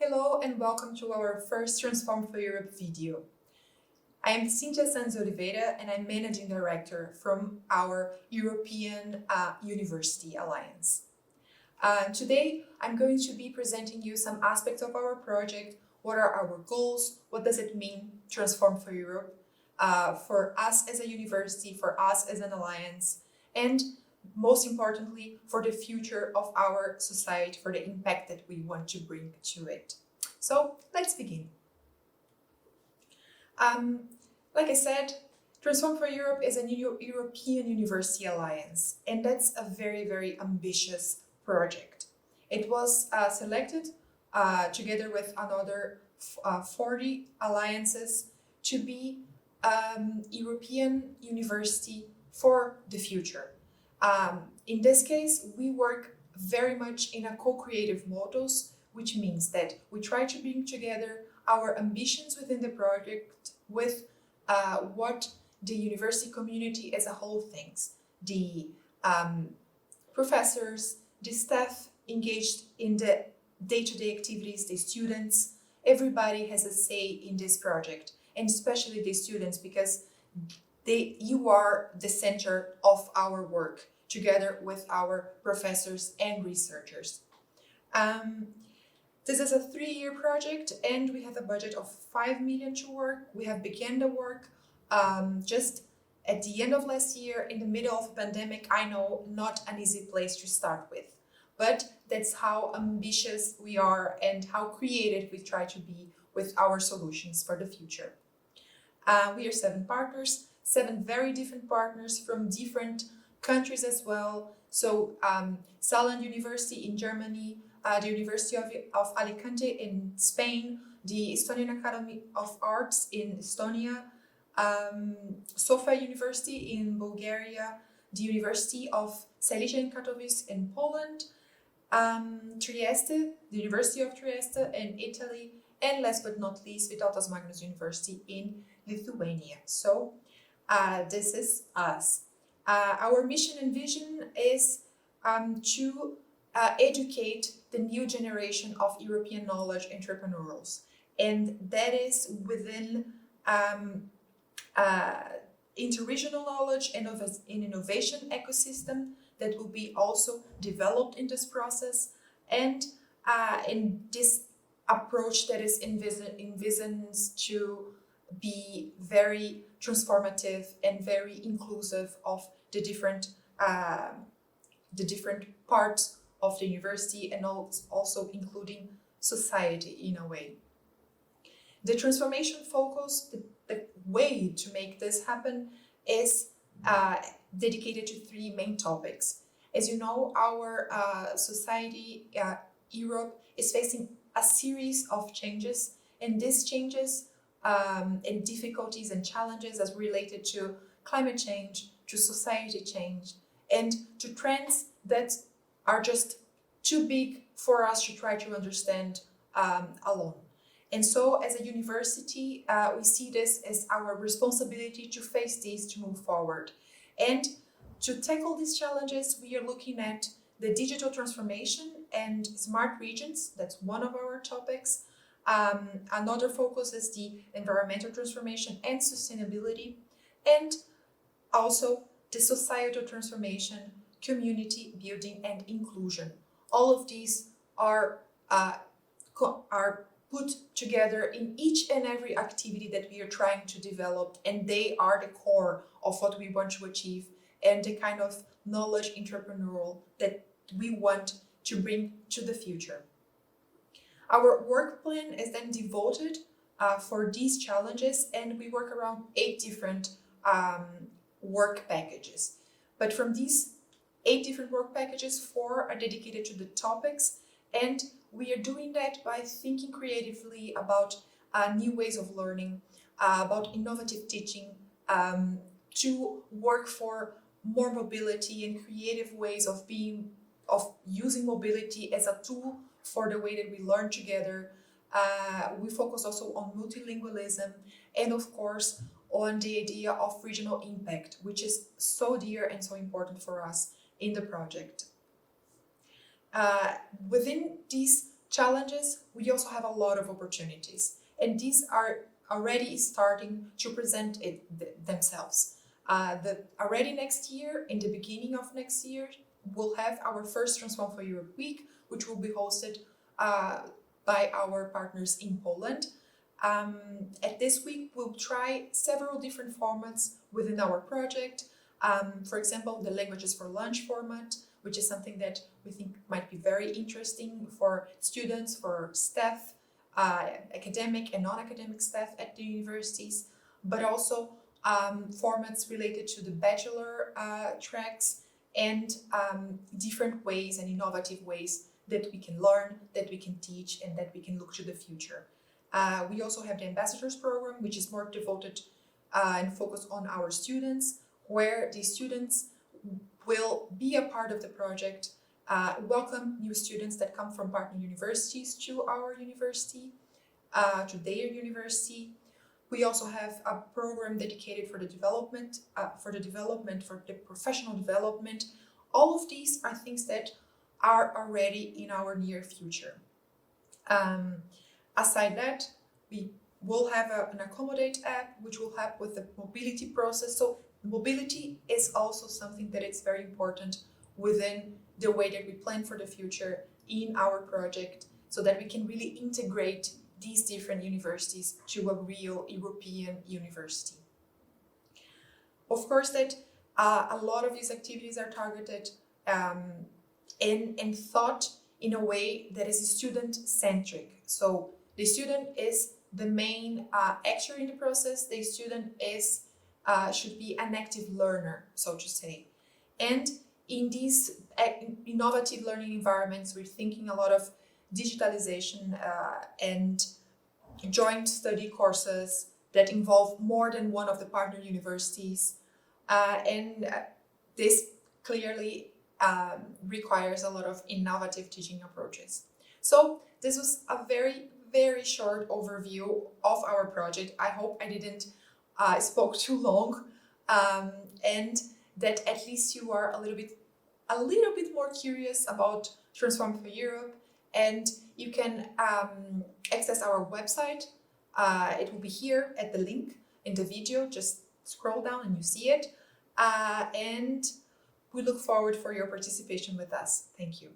Hello and welcome to our first Transform4Europe video. I am Cintia Sanz Oliveira and I'm Managing Director from our European University Alliance. Today I'm going to be presenting you some aspects of our project, what are our goals, what does it mean, Transform4Europe, for us as a university, for us as an alliance, and most importantly, for the future of our society, for the impact that we want to bring to it. So let's begin. Like I said, Transform4Europe is a new European University Alliance, and that's a very, very ambitious project. It was selected together with another 40 alliances to be European University for the future. In this case, we work very much in a co-creative models, which means that we try to bring together our ambitions within the project with what the university community as a whole thinks. The professors, the staff engaged in the day-to-day activities, the students, everybody has a say in this project, and especially the students, because you are the center of our work, together with our professors and researchers. This is a 3-year project and we have a budget of 5 million to work. We have begun the work just at the end of last year, in the middle of a pandemic. I know, not an easy place to start with, but that's how ambitious we are and how creative we try to be with our solutions for the future. We are 7 partners, 7 very different partners from different countries as well. So Saarland University in Germany, the University of Alicante in Spain, the Estonian Academy of Arts in Estonia, Sofia University in Bulgaria, the University of Silesia in Katowice in Poland, Trieste, the University of Trieste in Italy, and last but not least, Vytautas Magnus University in Lithuania. So this is us. Our mission and vision is to educate the new generation of European knowledge entrepreneurs, and that is within interregional knowledge and of an innovation ecosystem that will be also developed in this process, and in this approach that is envisioned to be very transformative and very inclusive of the different parts of the university, and also including society in a way. The transformation focus, the way to make this happen, is dedicated to 3 main topics. As you know, our society, Europe, is facing a series of changes, and these changes and difficulties and challenges as related to climate change, to society change, and to trends that are just too big for us to try to understand alone. And so as a university, we see this as our responsibility to face these, to move forward. And to tackle these challenges, we are looking at the digital transformation and smart regions. That's one of our topics. Another focus is the environmental transformation and sustainability, and also the societal transformation, community building and inclusion. All of these are put together in each and every activity that we are trying to develop, and they are the core of what we want to achieve and the kind of knowledge entrepreneurial that we want to bring to the future. Our work plan is then devoted for these challenges, and we work around 8 different work packages. But from these 8 different work packages, 4 are dedicated to the topics, and we are doing that by thinking creatively about new ways of learning, about innovative teaching, to work for more mobility and creative ways of using mobility as a tool for the way that we learn together. We focus also on multilingualism and, of course, on the idea of regional impact, which is so dear and so important for us in the project. Within these challenges, we also have a lot of opportunities. And these are already starting to present themselves. Already next year, in the beginning of next year, we'll have our first Transform for Europe week, which will be hosted by our partners in Poland. At this week, we'll try several different formats within our project. For example, the Languages for Lunch format, which is something that we think might be very interesting for students, for staff, academic and non-academic staff at the universities, but also formats related to the bachelor tracks and different ways and innovative ways that we can learn, that we can teach, and that we can look to the future. We also have the Ambassadors Program, which is more devoted and focused on our students, where the students will be a part of the project, welcome new students that come from partner universities to our university, to their university. We also have a program dedicated for the development, for the professional development. All of these are things that are already in our near future. Aside that, we will have an Accommodate app, which will help with the mobility process. So mobility is also something that is very important within the way that we plan for the future in our project, so that we can really integrate these different universities to a real European university. Of course, that a lot of these activities are targeted and thought in a way that is student-centric. So the student is the main actor in the process. The student should be an active learner, so to say. And in these innovative learning environments, we're thinking a lot of digitalization and joint study courses that involve more than one of the partner universities. And this clearly requires a lot of innovative teaching approaches. So this was a very, very short overview of our project. I hope I didn't spoke too long, and that at least you are a little bit more curious about Transform for Europe, and you can access our website. It will be here at the link in the video. Just scroll down and you see it. And we look forward for your participation with us. Thank you.